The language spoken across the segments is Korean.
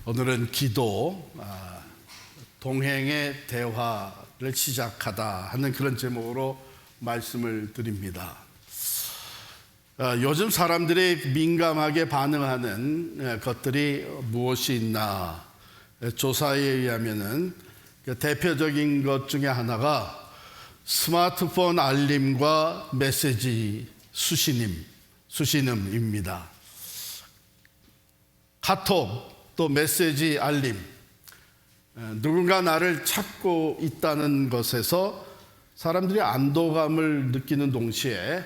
오늘은 기도, 동행의 대화를 시작하다 하는 그런 제목으로 말씀을 드립니다. 요즘 사람들이 민감하게 반응하는 것들이 무엇이 있나 조사에 의하면은 대표적인 것 중에 하나가 스마트폰 알림과 메시지 수신음입니다. 카톡 또 메시지 알림, 누군가 나를 찾고 있다는 것에서 사람들이 안도감을 느끼는 동시에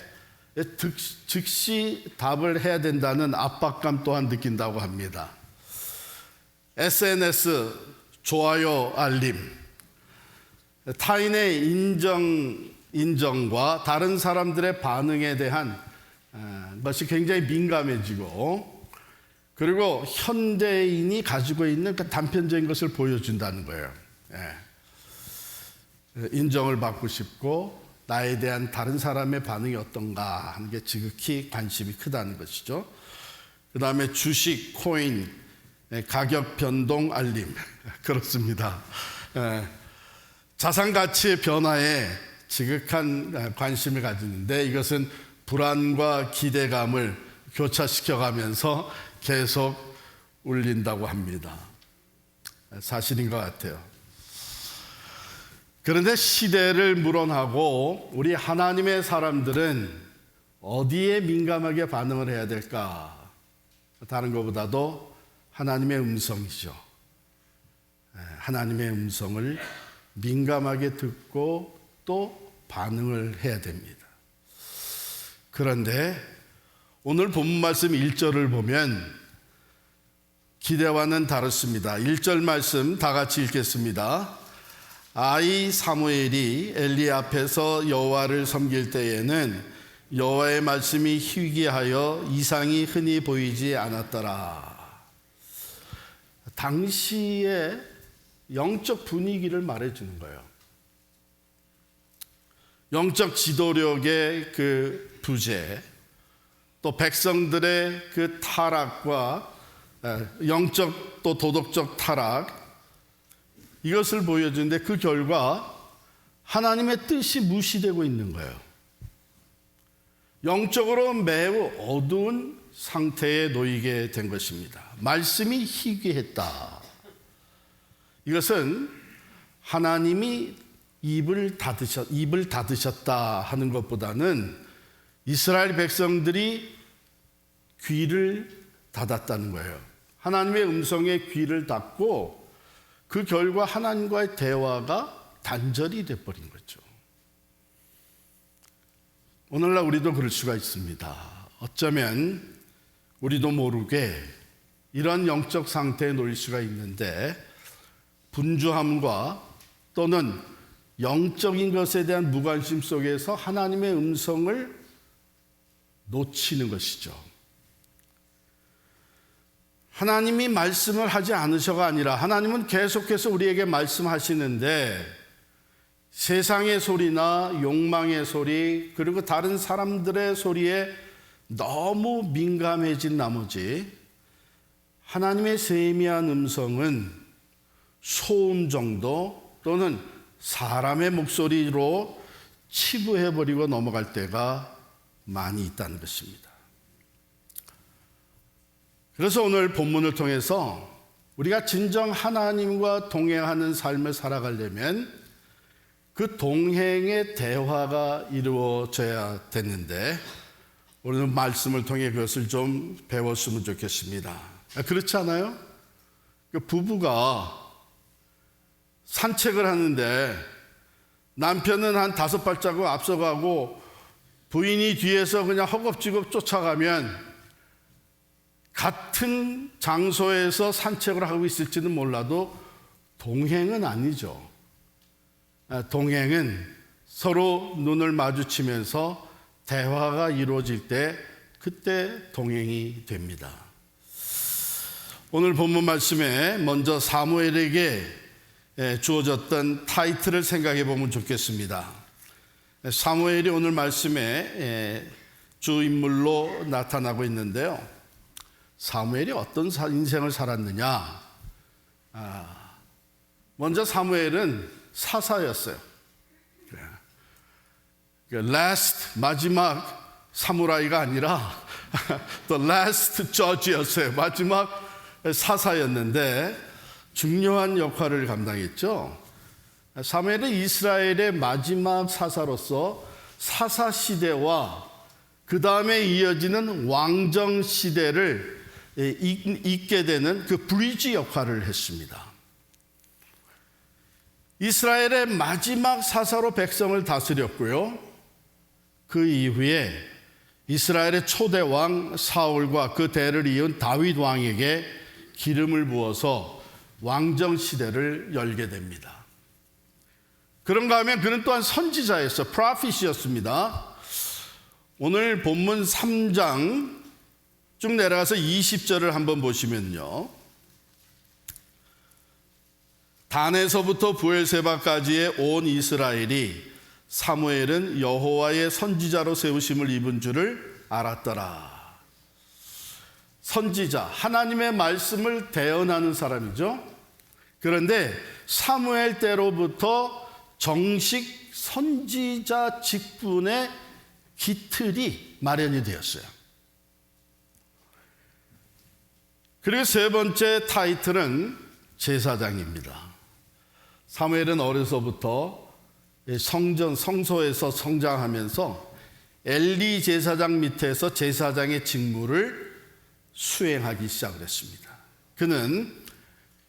즉시 답을 해야 된다는 압박감 또한 느낀다고 합니다. SNS 좋아요 알림, 타인의 인정과 다른 사람들의 반응에 대한 것이 굉장히 민감해지고, 그리고 현대인이 가지고 있는 그 단편적인 것을 보여준다는 거예요. 인정을 받고 싶고 나에 대한 다른 사람의 반응이 어떤가 하는 게 지극히 관심이 크다는 것이죠. 그 다음에 주식, 코인, 가격 변동 알림 그렇습니다. 자산 가치의 변화에 지극한 관심을 가지는데, 이것은 불안과 기대감을 교차시켜가면서 계속 울린다고 합니다. 사실인 것 같아요. 그런데 시대를 물어나고 우리 하나님의 사람들은 어디에 민감하게 반응을 해야 될까? 다른 것보다도 하나님의 음성이죠. 하나님의 음성을 민감하게 듣고 또 반응을 해야 됩니다. 그런데 오늘 본문 말씀 1절을 보면 기대와는 다릅니다. 1절 말씀 다 같이 읽겠습니다. 아이 사무엘이 엘리 앞에서 여호와를 섬길 때에는 여호와의 말씀이 희귀하여 이상이 흔히 보이지 않았더라. 당시의 영적 분위기를 말해주는 거예요. 영적 지도력의 그 부재, 또 백성들의 그 타락과 영적 또 도덕적 타락, 이것을 보여주는데 그 결과 하나님의 뜻이 무시되고 있는 거예요. 영적으로 매우 어두운 상태에 놓이게 된 것입니다. 말씀이 희귀했다. 이것은 하나님이 입을 닫으셨다 하는 것보다는 이스라엘 백성들이 귀를 닫았다는 거예요. 하나님의 음성에 귀를 닫고 그 결과 하나님과의 대화가 단절이 돼버린 거죠. 오늘날 우리도 그럴 수가 있습니다. 어쩌면 우리도 모르게 이런 영적 상태에 놓일 수가 있는데, 분주함과 또는 영적인 것에 대한 무관심 속에서 하나님의 음성을 놓치는 것이죠. 하나님이 말씀을 하지 않으셔가 아니라 하나님은 계속해서 우리에게 말씀하시는데, 세상의 소리나 욕망의 소리, 그리고 다른 사람들의 소리에 너무 민감해진 나머지 하나님의 세미한 음성은 소음 정도 또는 사람의 목소리로 치부해버리고 넘어갈 때가 많이 있다는 것입니다. 그래서 오늘 본문을 통해서 우리가 진정 하나님과 동행하는 삶을 살아가려면 그 동행의 대화가 이루어져야 되는데, 오늘 말씀을 통해 그것을 좀 배웠으면 좋겠습니다. 그렇지 않아요? 부부가 산책을 하는데 남편은 한 5발자국 앞서가고 부인이 뒤에서 그냥 허겁지겁 쫓아가면 같은 장소에서 산책을 하고 있을지는 몰라도 동행은 아니죠. 동행은 서로 눈을 마주치면서 대화가 이루어질 때, 그때 동행이 됩니다. 오늘 본문 말씀에 먼저 사무엘에게 주어졌던 타이틀을 생각해 보면 좋겠습니다. 사무엘이 오늘 말씀에 주인물로 나타나고 있는데요. 사무엘이 어떤 인생을 살았느냐? 먼저 사무엘은 사사였어요. last, 마지막 사무라이가 아니라 the last judge였어요. 마지막 사사였는데 중요한 역할을 감당했죠. 사무엘은 이스라엘의 마지막 사사로서 사사 시대와 그 다음에 이어지는 왕정 시대를 잇게 되는 그 브리지 역할을 했습니다. 이스라엘의 마지막 사사로 백성을 다스렸고요. 그 이후에 이스라엘의 초대 왕 사울과 그 대를 이은 다윗 왕에게 기름을 부어서 왕정 시대를 열게 됩니다. 그런가 하면 그는 또한 선지자였어, 프로핏이었습니다. 오늘 본문 3장 쭉 내려가서 20절을 한번 보시면요. 단에서부터 부엘세바까지의 온 이스라엘이 사무엘은 여호와의 선지자로 세우심을 입은 줄을 알았더라. 선지자, 하나님의 말씀을 대언하는 사람이죠. 그런데 사무엘 때로부터 정식 선지자 직분의 기틀이 마련이 되었어요. 그리고 세 번째 타이틀은 제사장입니다. 사무엘은 어려서부터 성소에서 성장하면서 엘리 제사장 밑에서 제사장의 직무를 수행하기 시작을 했습니다. 그는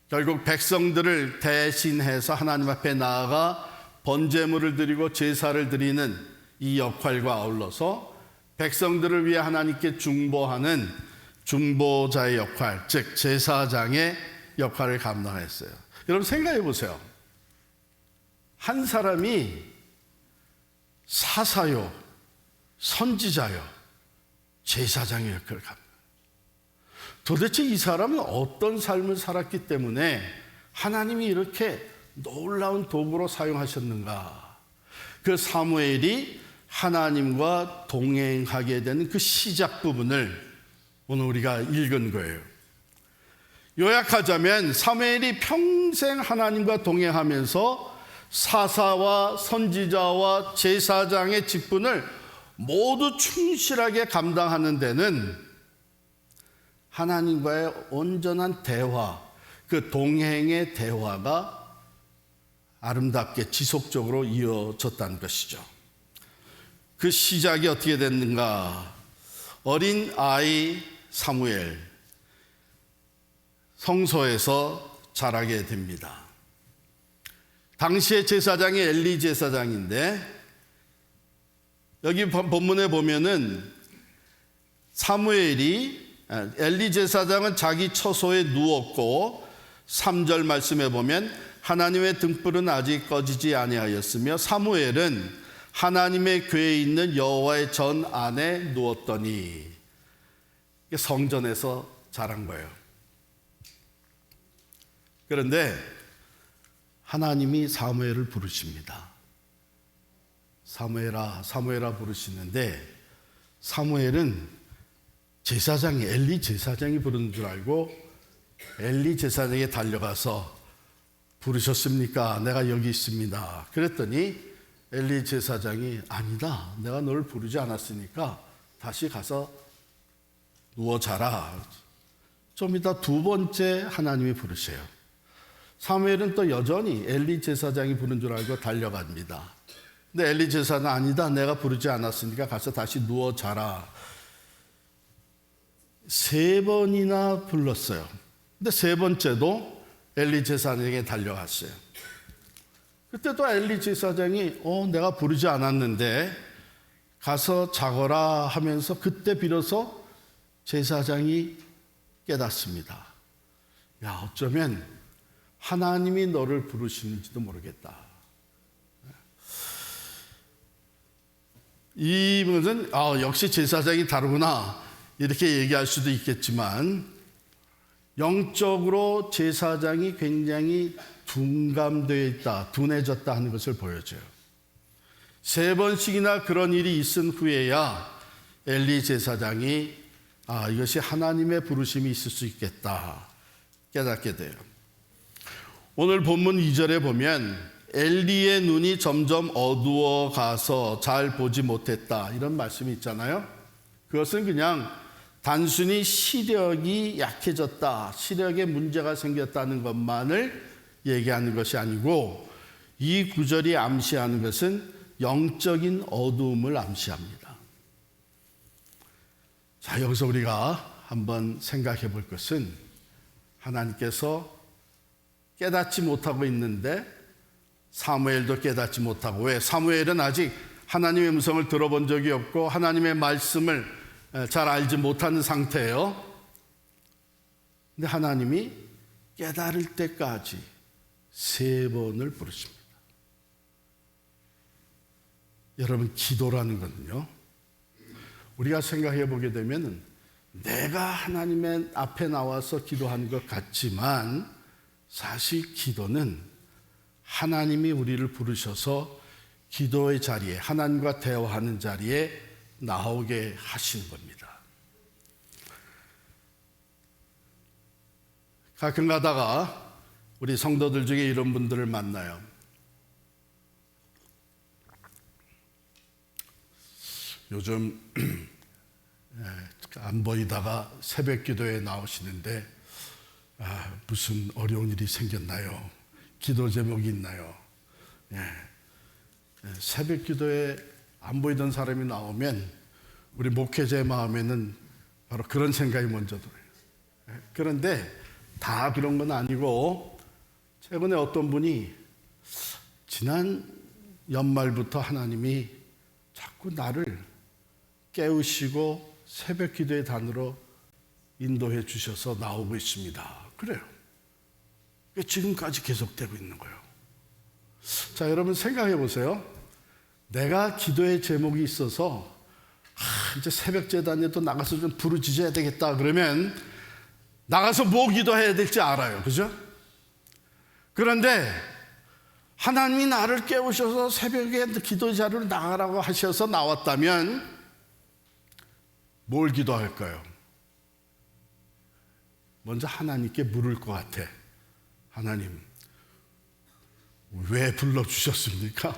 결국 백성들을 대신해서 하나님 앞에 나아가 번제물을 드리고 제사를 드리는 이 역할과 아울러서 백성들을 위해 하나님께 중보하는 중보자의 역할, 즉 제사장의 역할을 감당했어요. 여러분 생각해 보세요. 한 사람이 사사요, 선지자요, 제사장의 역할을 감당해요. 도대체 이 사람은 어떤 삶을 살았기 때문에 하나님이 이렇게 놀라운 도구로 사용하셨는가? 그 사무엘이 하나님과 동행하게 되는 그 시작 부분을 오늘 우리가 읽은 거예요. 요약하자면 사무엘이 평생 하나님과 동행하면서 사사와 선지자와 제사장의 직분을 모두 충실하게 감당하는 데는 하나님과의 온전한 대화, 그 동행의 대화가 아름답게 지속적으로 이어졌다는 것이죠. 그 시작이 어떻게 됐는가? 어린 아이 사무엘, 성소에서 자라게 됩니다. 당시의 제사장이 엘리 제사장인데 여기 본문에 보면은 사무엘이 엘리 제사장은 자기 처소에 누웠고 3절 말씀에 보면 하나님의 등불은 아직 꺼지지 아니하였으며 사무엘은 하나님의 궤에 있는 여호와의 전 안에 누웠더니 성전에서 자란 거예요. 그런데 하나님이 사무엘을 부르십니다. 사무엘아, 사무엘아 부르시는데 사무엘은 제사장이 엘리 제사장이 부르는 줄 알고 엘리 제사장에 달려가서 부르셨습니까? 내가 여기 있습니다. 그랬더니 엘리 제사장이 아니다. 내가 너를 부르지 않았으니까 다시 가서 누워 자라. 좀 이따 두 번째 하나님이 부르세요. 사무엘은 또 여전히 엘리 제사장이 부른 줄 알고 달려갑니다. 근데 엘리 제사장은 아니다. 내가 부르지 않았으니까 가서 다시 누워 자라. 3번이나 불렀어요. 근데 3번째도 엘리 제사장에게 달려갔어요. 그때도 엘리 제사장이 내가 부르지 않았는데 가서 자거라 하면서 그때 비로소 제사장이 깨닫습니다. 야, 어쩌면 하나님이 너를 부르시는지도 모르겠다. 이분은 역시 제사장이 다르구나 이렇게 얘기할 수도 있겠지만 영적으로 제사장이 굉장히 둔감되어 있다, 둔해졌다 하는 것을 보여줘요. 3번씩이나 그런 일이 있은 후에야 엘리 제사장이 이것이 하나님의 부르심이 있을 수 있겠다 깨닫게 돼요. 오늘 본문 2절에 보면 엘리의 눈이 점점 어두워 가서 잘 보지 못했다, 이런 말씀이 있잖아요. 그것은 그냥 단순히 시력이 약해졌다, 시력에 문제가 생겼다는 것만을 얘기하는 것이 아니고, 이 구절이 암시하는 것은 영적인 어두움을 암시합니다. 자, 여기서 우리가 한번 생각해 볼 것은, 하나님께서 깨닫지 못하고 있는데 사무엘도 깨닫지 못하고, 왜? 사무엘은 아직 하나님의 음성을 들어본 적이 없고 하나님의 말씀을 잘 알지 못하는 상태예요. 근데 하나님이 깨달을 때까지 3번을 부르십니다. 여러분, 기도라는 것은요, 우리가 생각해 보게 되면 내가 하나님의 앞에 나와서 기도하는 것 같지만, 사실 기도는 하나님이 우리를 부르셔서 기도의 자리에, 하나님과 대화하는 자리에 나오게 하시는 겁니다. 가끔 가다가 우리 성도들 중에 이런 분들을 만나요. 요즘 안 보이다가 새벽 기도에 나오시는데, 무슨 어려운 일이 생겼나요? 기도 제목이 있나요? 새벽 기도에 안 보이던 사람이 나오면 우리 목회자의 마음에는 바로 그런 생각이 먼저 들어요. 그런데 다 그런 건 아니고, 최근에 어떤 분이 지난 연말부터 하나님이 자꾸 나를 깨우시고 새벽 기도의 단으로 인도해 주셔서 나오고 있습니다. 그래요. 지금까지 계속되고 있는 거예요. 자, 여러분 생각해 보세요. 내가 기도의 제목이 있어서 이제 새벽 제단에도 나가서 좀 부르짖어야 되겠다 그러면 나가서 뭐 기도해야 될지 알아요. 그죠? 그런데 하나님이 나를 깨우셔서 새벽에 기도 자리로 나가라고 하셔서 나왔다면 뭘 기도할까요? 먼저 하나님께 물을 것 같아. 하나님, 왜 불러주셨습니까?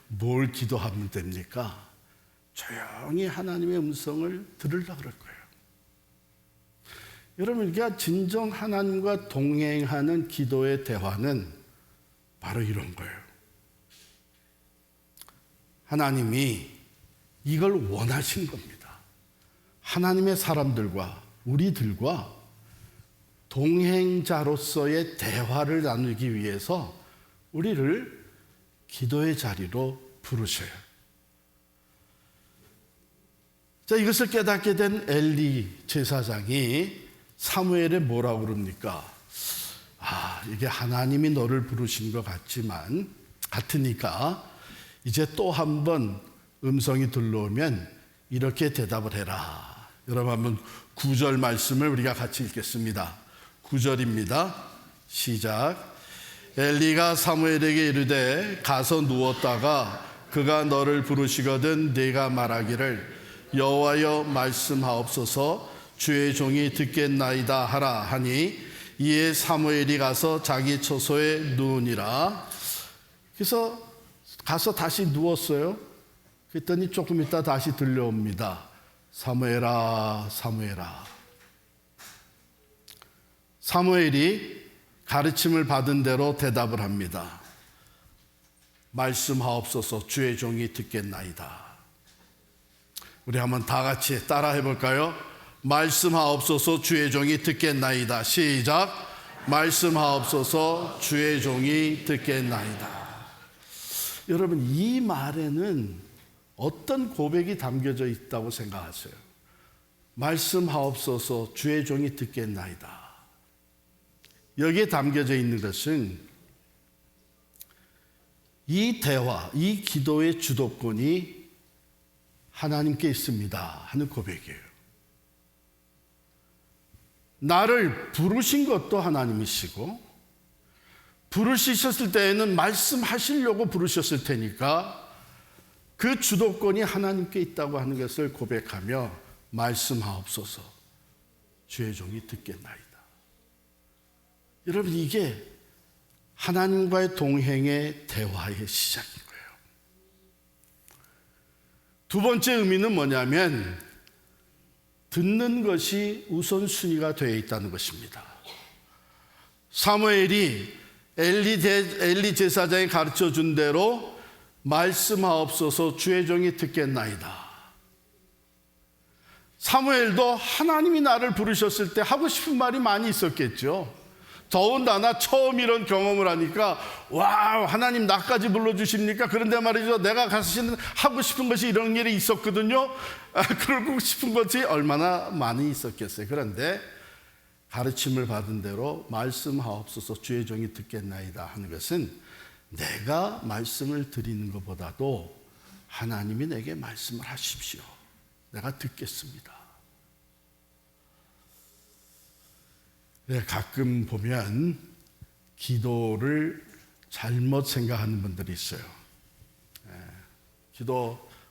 뭘 기도하면 됩니까? 조용히 하나님의 음성을 들으려고 그럴 거예요. 여러분, 우리가 진정 하나님과 동행하는 기도의 대화는 바로 이런 거예요. 하나님이 이걸 원하신 겁니다. 하나님의 사람들과 우리들과 동행자로서의 대화를 나누기 위해서 우리를 기도의 자리로 부르셔요. 자, 이것을 깨닫게 된 엘리 제사장이 사무엘에 뭐라고 그럽니까? 이게 하나님이 너를 부르신 것 같으니까 이제 또 한 번 음성이 들려오면 이렇게 대답을 해라. 여러분, 한번 9절 말씀을 우리가 같이 읽겠습니다. 9절입니다. 시작. 엘리가 사무엘에게 이르되 가서 누웠다가 그가 너를 부르시거든 네가 말하기를 여호와여 말씀하옵소서 주의 종이 듣겠나이다 하라 하니 이에 사무엘이 가서 자기 처소에 누우니라. 그래서 가서 다시 누웠어요. 그랬더니 조금 있다 다시 들려옵니다. 사무엘아, 사무엘아. 사무엘이 가르침을 받은 대로 대답을 합니다. 말씀하옵소서 주의 종이 듣겠나이다. 우리 한번 다 같이 따라 해볼까요? 말씀하옵소서 주의 종이 듣겠나이다. 시작. 말씀하옵소서 주의 종이 듣겠나이다. 여러분, 이 말에는 어떤 고백이 담겨져 있다고 생각하세요? 말씀하옵소서 주의 종이 듣겠나이다. 여기에 담겨져 있는 것은 이 대화, 이 기도의 주도권이 하나님께 있습니다 하는 고백이에요. 나를 부르신 것도 하나님이시고 부르셨을 때에는 말씀하시려고 부르셨을 테니까 그 주도권이 하나님께 있다고 하는 것을 고백하며 말씀하옵소서 주의 종이 듣겠나이다. 여러분, 이게 하나님과의 동행의 대화의 시작인 거예요. 두 번째 의미는 뭐냐면 듣는 것이 우선순위가 되어 있다는 것입니다. 사무엘이 엘리 제사장이 가르쳐준 대로 말씀하옵소서 주의 종이 듣겠나이다. 사무엘도 하나님이 나를 부르셨을 때 하고 싶은 말이 많이 있었겠죠. 더군다나 처음 이런 경험을 하니까 와, 하나님 나까지 불러주십니까? 그런데 말이죠, 내가 하고 싶은 것이 이런 일이 있었거든요. 그러고 싶은 것이 얼마나 많이 있었겠어요. 그런데 가르침을 받은 대로 말씀하옵소서 주의 종이 듣겠나이다 하는 것은 내가 말씀을 드리는 것보다도 하나님이 내게 말씀을 하십시오. 내가 듣겠습니다. 가끔 보면 기도를 잘못 생각하는 분들이 있어요.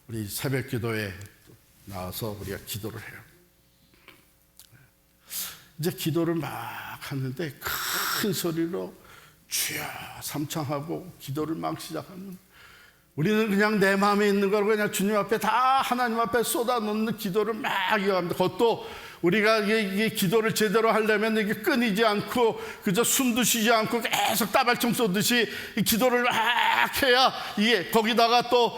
우리 새벽 기도에 나와서 우리가 기도를 해요. 이제 기도를 막 하는데 큰 소리로 주여 삼창하고 기도를 막 시작하면 우리는 그냥 내 마음에 있는 걸 그냥 주님 앞에 다 하나님 앞에 쏟아놓는 기도를 막 이어갑니다. 그것도 우리가 이게 기도를 제대로 하려면 이게 끊이지 않고 그저 숨도 쉬지 않고 계속 따발총 쏘듯이 이 기도를 막 해야 이게 거기다가 또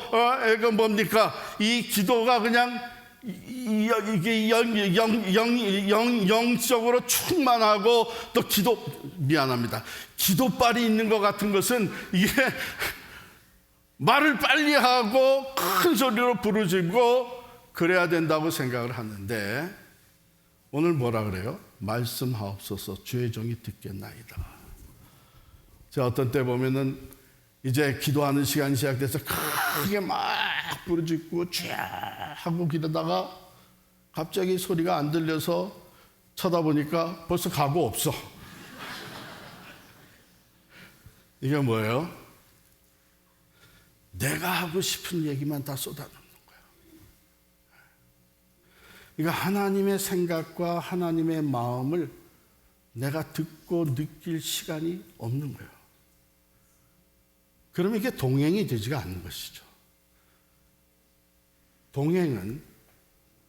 이거 뭡니까? 이 기도가 그냥 이게 영적으로 충만하고 또 미안합니다. 기도빨이 있는 것 같은 것은 이게 말을 빨리 하고 큰 소리로 부르짖고 그래야 된다고 생각을 하는데 오늘 뭐라 그래요? 말씀하옵소서 주의 종이 듣겠나이다. 제가 어떤 때 보면은 이제 기도하는 시간이 시작돼서 크게 막 부르짖고 쫙 하고 기다다가 갑자기 소리가 안 들려서 쳐다보니까 벌써 가고 없어. 이게 뭐예요? 내가 하고 싶은 얘기만 다 쏟아놓는 거예요. 그러니까 하나님의 생각과 하나님의 마음을 내가 듣고 느낄 시간이 없는 거예요. 그러면 이게 동행이 되지가 않는 것이죠. 동행은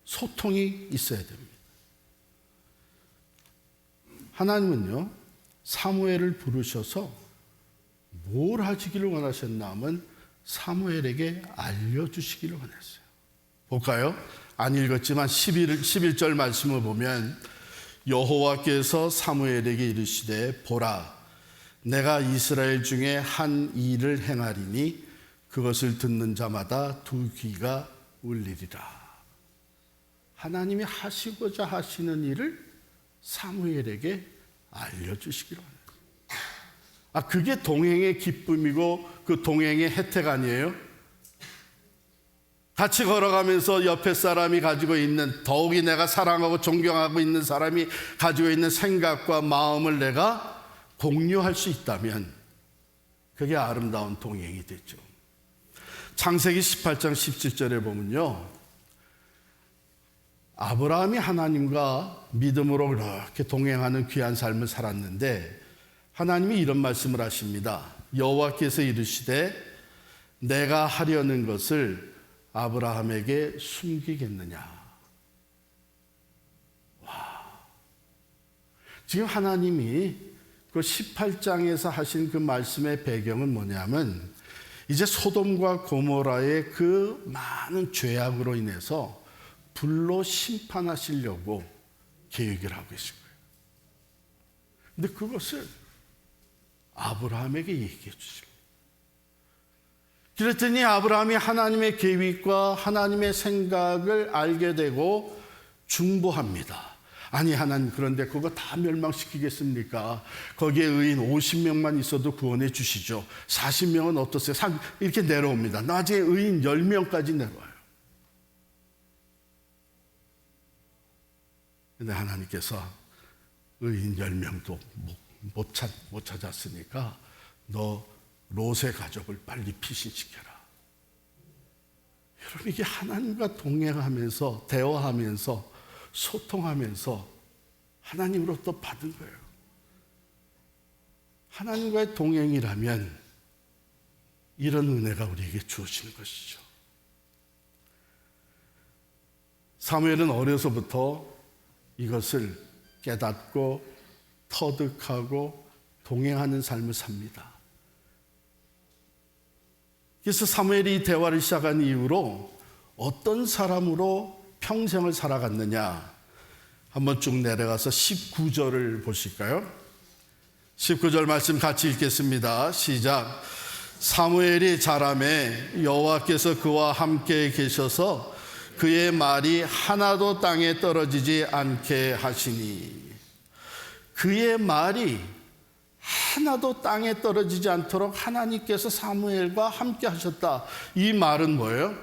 소통이 있어야 됩니다. 하나님은요, 사무엘을 부르셔서 뭘 하시기를 원하셨나 하면 사무엘에게 알려주시기를 원했어요. 볼까요? 안 읽었지만 11절 말씀을 보면 여호와께서 사무엘에게 이르시되 보라 내가 이스라엘 중에 한 일을 행하리니 그것을 듣는 자마다 두 귀가 울리리라. 하나님이 하시고자 하시는 일을 사무엘에게 알려주시기로 합니다. 그게 동행의 기쁨이고 그 동행의 혜택 아니에요? 같이 걸어가면서 옆에 사람이 가지고 있는, 더욱이 내가 사랑하고 존경하고 있는 사람이 가지고 있는 생각과 마음을 내가 공유할 수 있다면 그게 아름다운 동행이 되죠. 창세기 18장 17절에 보면요, 아브라함이 하나님과 믿음으로 그렇게 동행하는 귀한 삶을 살았는데 하나님이 이런 말씀을 하십니다. 여호와께서 이르시되 내가 하려는 것을 아브라함에게 숨기겠느냐. 와. 지금 하나님이 그 18장에서 하신 그 말씀의 배경은 뭐냐면 이제 소돔과 고모라의 그 많은 죄악으로 인해서 불로 심판하시려고 계획을 하고 계신 거예요. 근데 그것을 아브라함에게 얘기해 주십니다. 그랬더니 아브라함이 하나님의 계획과 하나님의 생각을 알게 되고 중보합니다. 아니 하나님, 그런데 그거 다 멸망시키겠습니까? 거기에 의인 50명만 있어도 구원해 주시죠. 40명은 어떠세요? 이렇게 내려옵니다. 나중에 의인 10명까지 내려와요. 근데 하나님께서 의인 10명도 못 찾았으니까 너 롯의 가족을 빨리 피신시켜라. 여러분, 이게 하나님과 동행하면서 대화하면서 소통하면서 하나님으로부터 받은 거예요. 하나님과의 동행이라면 이런 은혜가 우리에게 주어지는 것이죠. 사무엘은 어려서부터 이것을 깨닫고 터득하고 동행하는 삶을 삽니다. 그래서 사무엘이 이 대화를 시작한 이후로 어떤 사람으로 평생을 살아갔느냐, 한번 쭉 내려가서 19절을 보실까요? 19절 말씀 같이 읽겠습니다. 시작. 사무엘이 자라매 여호와께서 그와 함께 계셔서 그의 말이 하나도 땅에 떨어지지 않게 하시니. 그의 말이 하나도 땅에 떨어지지 않도록 하나님께서 사무엘과 함께 하셨다. 이 말은 뭐예요?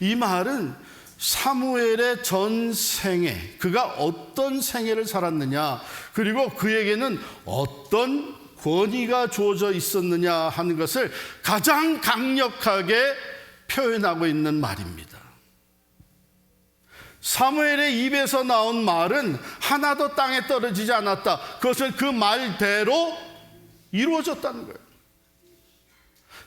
이 말은 사무엘의 전 생애, 그가 어떤 생애를 살았느냐, 그리고 그에게는 어떤 권위가 주어져 있었느냐 하는 것을 가장 강력하게 표현하고 있는 말입니다. 사무엘의 입에서 나온 말은 하나도 땅에 떨어지지 않았다. 그것은 그 말대로 이루어졌다는 거예요.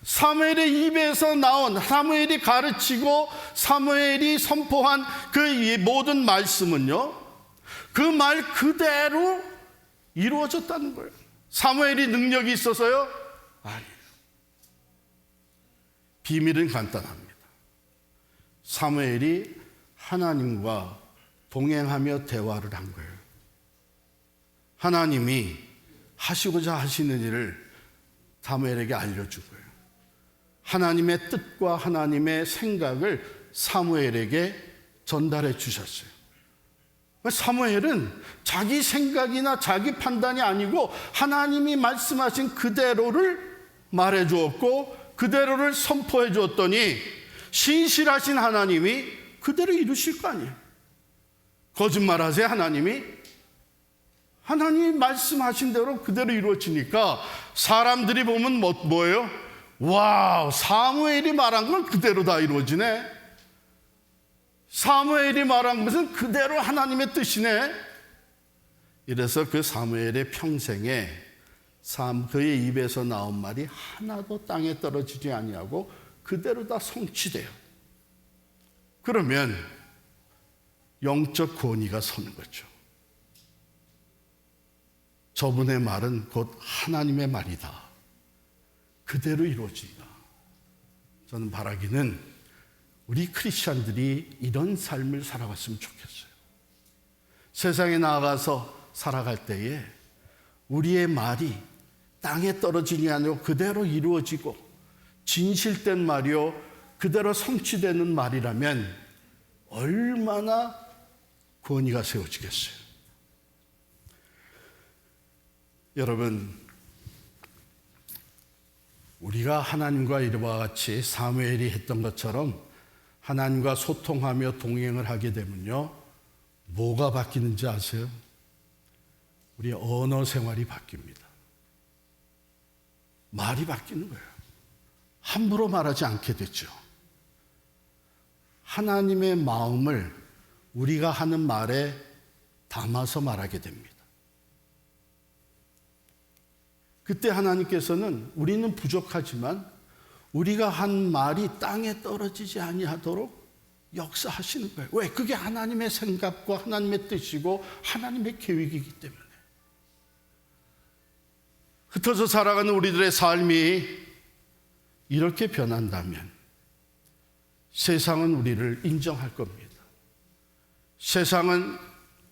사무엘의 입에서 나온, 사무엘이 가르치고 사무엘이 선포한 그 모든 말씀은요, 그 말 그대로 이루어졌다는 거예요. 사무엘이 능력이 있어서요? 아니에요. 비밀은 간단합니다. 사무엘이 하나님과 동행하며 대화를 한 거예요. 하나님이 하시고자 하시는 일을 사무엘에게 알려준 거예요. 하나님의 뜻과 하나님의 생각을 사무엘에게 전달해 주셨어요. 사무엘은 자기 생각이나 자기 판단이 아니고 하나님이 말씀하신 그대로를 말해 주었고 그대로를 선포해 주었더니 신실하신 하나님이 그대로 이루실 거 아니에요. 거짓말하세요, 하나님이? 하나님이 말씀하신 대로 그대로 이루어지니까 사람들이 보면 뭐예요? 와우, 사무엘이 말한 건 그대로 다 이루어지네. 사무엘이 말한 것은 그대로 하나님의 뜻이네. 이래서 그 사무엘의 평생에 그의 입에서 나온 말이 하나도 땅에 떨어지지 아니하고 그대로 다 성취돼요. 그러면 영적 권위가 서는 거죠. 저분의 말은 곧 하나님의 말이다. 그대로 이루어진다. 저는 바라기는 우리 크리스찬들이 이런 삶을 살아갔으면 좋겠어요. 세상에 나아가서 살아갈 때에 우리의 말이 땅에 떨어지지 않고 그대로 이루어지고 진실된 말이요 그대로 성취되는 말이라면 얼마나 권위가 세워지겠어요. 여러분, 우리가 하나님과 이와 같이 사무엘이 했던 것처럼 하나님과 소통하며 동행을 하게 되면요, 뭐가 바뀌는지 아세요? 우리 언어 생활이 바뀝니다. 말이 바뀌는 거예요. 함부로 말하지 않게 되죠. 하나님의 마음을 우리가 하는 말에 담아서 말하게 됩니다. 그때 하나님께서는 우리는 부족하지만 우리가 한 말이 땅에 떨어지지 아니하도록 역사하시는 거예요. 왜? 그게 하나님의 생각과 하나님의 뜻이고 하나님의 계획이기 때문에. 흩어져 살아가는 우리들의 삶이 이렇게 변한다면 세상은 우리를 인정할 겁니다. 세상은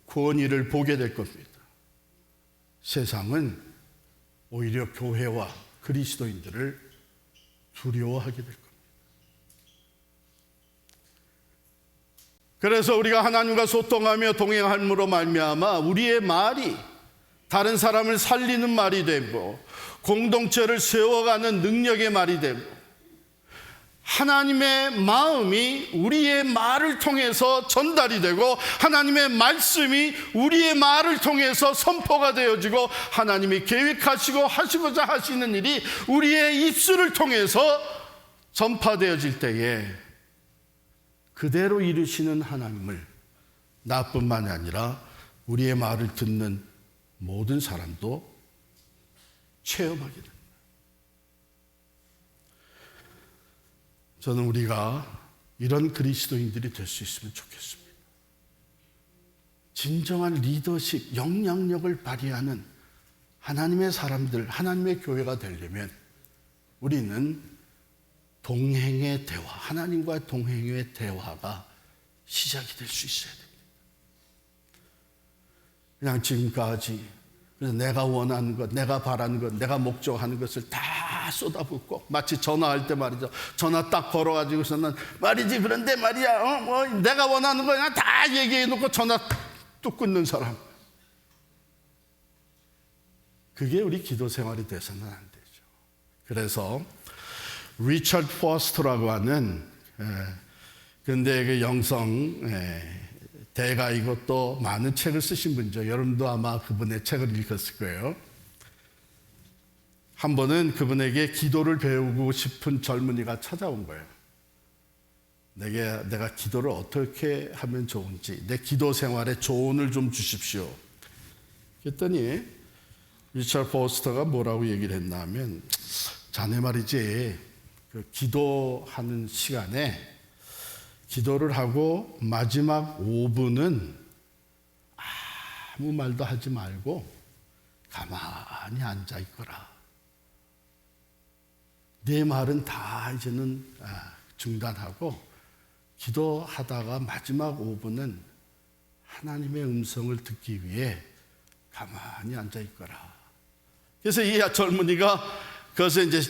권위를 보게 될 겁니다. 세상은 오히려 교회와 그리스도인들을 두려워하게 될 겁니다. 그래서 우리가 하나님과 소통하며 동행함으로 말미암아 우리의 말이 다른 사람을 살리는 말이 되고 공동체를 세워가는 능력의 말이 되고 하나님의 마음이 우리의 말을 통해서 전달이 되고 하나님의 말씀이 우리의 말을 통해서 선포가 되어지고 하나님이 계획하시고 하시고자 하시는 일이 우리의 입술을 통해서 전파되어질 때에 그대로 이루시는 하나님을 나뿐만이 아니라 우리의 말을 듣는 모든 사람도 체험하게 됩니다. 저는 우리가 이런 그리스도인들이 될 수 있으면 좋겠습니다. 진정한 리더십, 영향력을 발휘하는 하나님의 사람들, 하나님의 교회가 되려면 우리는 동행의 대화, 하나님과 동행의 대화가 시작이 될 수 있어야 됩니다. 그냥 지금까지 그래서 내가 원하는 것, 내가 바라는 것, 내가 목적하는 것을 다 쏟아붓고 마치 전화할 때 말이죠. 전화 딱 걸어가지고서는 말이지 그런데 말이야 내가 원하는 거 그냥 다 얘기해놓고 전화 뚝 끊는 사람. 그게 우리 기도 생활이 돼서는 안 되죠. 그래서 리처드 포스터라고 하는 근대 그 영성 대가이고 또 많은 책을 쓰신 분이죠. 여러분도 아마 그분의 책을 읽었을 거예요. 한 번은 그분에게 기도를 배우고 싶은 젊은이가 찾아온 거예요. 내가 기도를 어떻게 하면 좋은지, 내 기도 생활에 조언을 좀 주십시오. 그랬더니 리처드 포스터가 뭐라고 얘기를 했나 하면, 자네 말이지 그 기도하는 시간에 기도를 하고 마지막 5분은 아무 말도 하지 말고 가만히 앉아 있거라. 내 말은 다 이제는 중단하고 기도하다가 마지막 5분은 하나님의 음성을 듣기 위해 가만히 앉아 있거라. 그래서 이 젊은이가 그것을 이제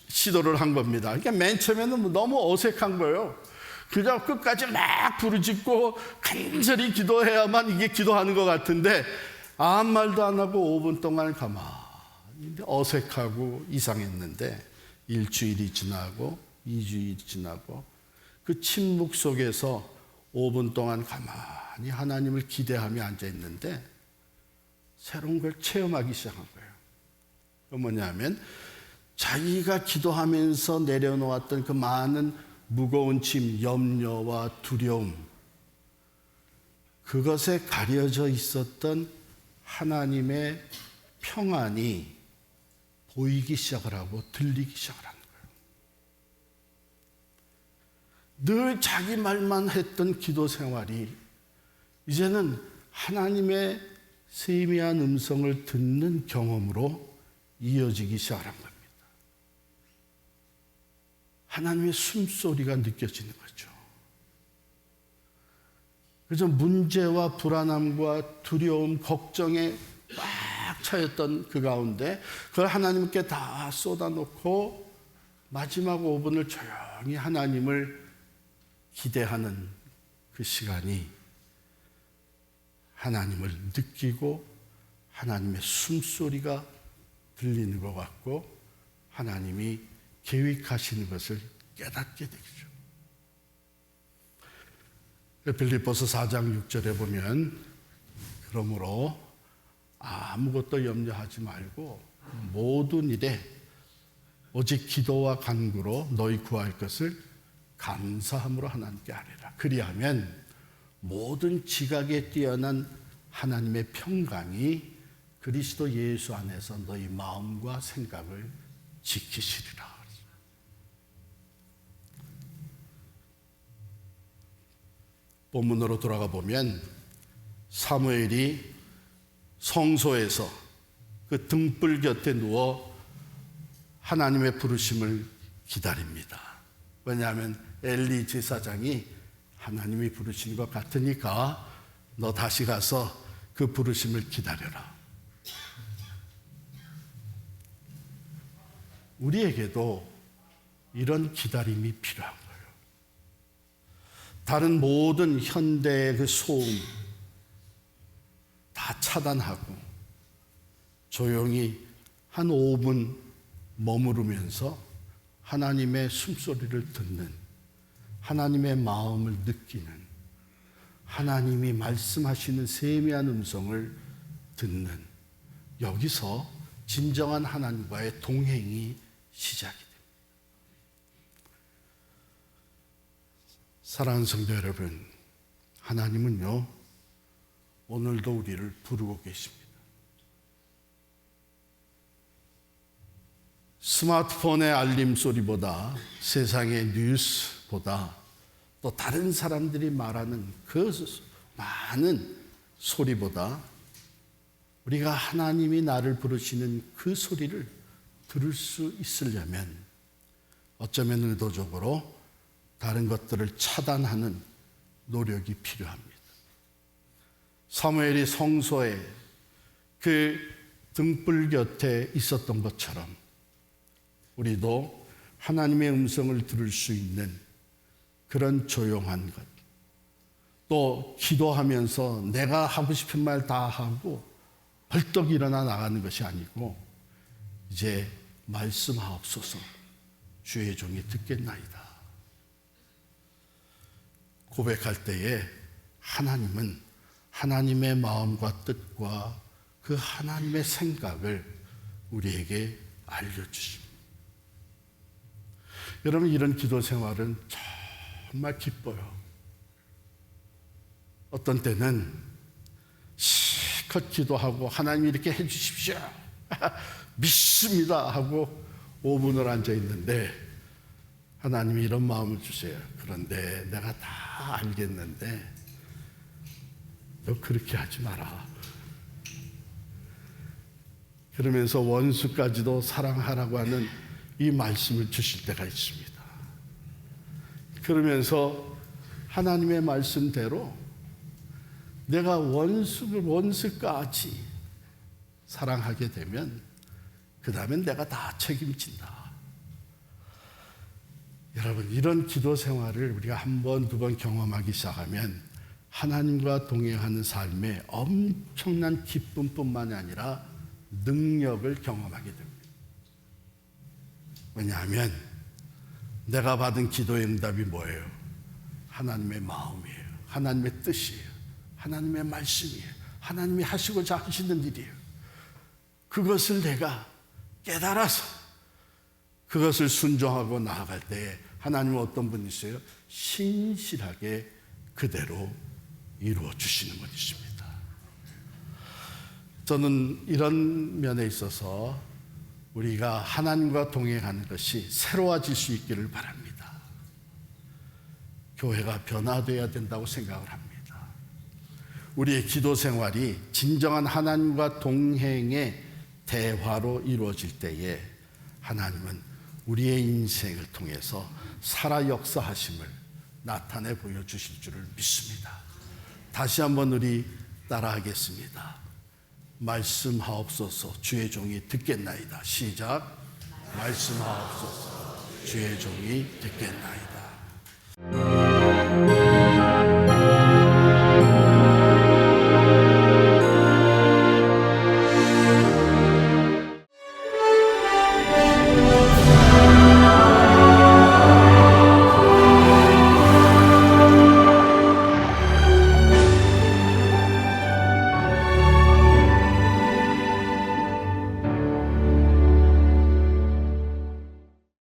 시도를 한 겁니다. 그러니까 맨 처음에는 너무 어색한 거예요. 그저 끝까지 막 부르짖고 간절히 기도해야만 이게 기도하는 것 같은데 아무 말도 안 하고 5분 동안 가만히 어색하고 이상했는데 일주일이 지나고 2주일이 지나고 그 침묵 속에서 5분 동안 가만히 하나님을 기대하며 앉아있는데 새로운 걸 체험하기 시작한 거예요. 그 뭐냐면 자기가 기도하면서 내려놓았던 그 많은 무거운 짐, 염려와 두려움, 그것에 가려져 있었던 하나님의 평안이 보이기 시작을 하고 들리기 시작을 하는 거예요. 늘 자기 말만 했던 기도 생활이 이제는 하나님의 세미한 음성을 듣는 경험으로 이어지기 시작한 겁니다. 하나님의 숨소리가 느껴지는 거죠. 그래서 문제와 불안함과 두려움, 걱정에 꽉 차였던 그 가운데 그걸 하나님께 다 쏟아놓고 마지막 5분을 조용히 하나님을 기대하는 그 시간이 하나님을 느끼고 하나님의 숨소리가 들리는 것 같고 하나님이 계획하시는 것을 깨닫게 되죠. 빌립보서 4장 6절에 보면 그러므로 아무것도 염려하지 말고 모든 일에 오직 기도와 간구로 너희 구할 것을 감사함으로 하나님께 아뢰라. 그리하면 모든 지각에 뛰어난 하나님의 평강이 그리스도 예수 안에서 너희 마음과 생각을 지키시리라. 본문으로 돌아가 보면 사무엘이 성소에서 그 등불 곁에 누워 하나님의 부르심을 기다립니다. 왜냐하면 엘리 제사장이 하나님이 부르신 것 같으니까 너 다시 가서 그 부르심을 기다려라. 우리에게도 이런 기다림이 필요한 거예요. 다른 모든 현대의 그 소음 다 차단하고 조용히 한 5분 머무르면서 하나님의 숨소리를 듣는, 하나님의 마음을 느끼는, 하나님이 말씀하시는 세미한 음성을 듣는, 여기서 진정한 하나님과의 동행이 시작이 됩니다. 사랑하는 성도 여러분, 하나님은요 오늘도 우리를 부르고 계십니다. 스마트폰의 알림 소리보다, 세상의 뉴스보다, 또 다른 사람들이 말하는 그 많은 소리보다 우리가 하나님이 나를 부르시는 그 소리를 들을 수 있으려면 어쩌면 의도적으로 다른 것들을 차단하는 노력이 필요합니다. 사무엘이 성소에 그 등불 곁에 있었던 것처럼 우리도 하나님의 음성을 들을 수 있는 그런 조용한 것, 또 기도하면서 내가 하고 싶은 말 다 하고 벌떡 일어나 나가는 것이 아니고 이제 말씀하옵소서 주의 종이 듣겠나이다 고백할 때에 하나님은 하나님의 마음과 뜻과 그 하나님의 생각을 우리에게 알려주십니다. 여러분, 이런 기도 생활은 정말 기뻐요. 어떤 때는 실컷 기도하고 하나님 이렇게 해주십시오 믿습니다 하고 5분을 앉아 있는데 하나님이 이런 마음을 주세요. 그런데 내가 다 알겠는데 너 그렇게 하지 마라. 그러면서 원수까지도 사랑하라고 하는 이 말씀을 주실 때가 있습니다. 그러면서 하나님의 말씀대로 내가 원수까지 사랑하게 되면 그 다음엔 내가 다 책임진다. 여러분, 이런 기도 생활을 우리가 한 번, 두 번 경험하기 시작하면 하나님과 동행하는 삶에 엄청난 기쁨뿐만이 아니라 능력을 경험하게 됩니다. 왜냐하면 내가 받은 기도의 응답이 뭐예요? 하나님의 마음이에요. 하나님의 뜻이에요. 하나님의 말씀이에요. 하나님이 하시고자 하시는 일이에요. 그것을 내가 깨달아서 그것을 순종하고 나아갈 때에 하나님은 어떤 분이세요? 신실하게 그대로 이루어 주시는 분이십니다. 저는 이런 면에 있어서 우리가 하나님과 동행하는 것이 새로워질 수 있기를 바랍니다. 교회가 변화되어야 된다고 생각을 합니다. 우리의 기도 생활이 진정한 하나님과 동행의 대화로 이루어질 때에 하나님은 우리의 인생을 통해서 살아 역사하심을 나타내 보여주실 줄을 믿습니다. 다시 한번 우리 따라하겠습니다. 말씀하옵소서 주의 종이 듣겠나이다. 시작. 말씀하옵소서 주의 종이 듣겠나이다.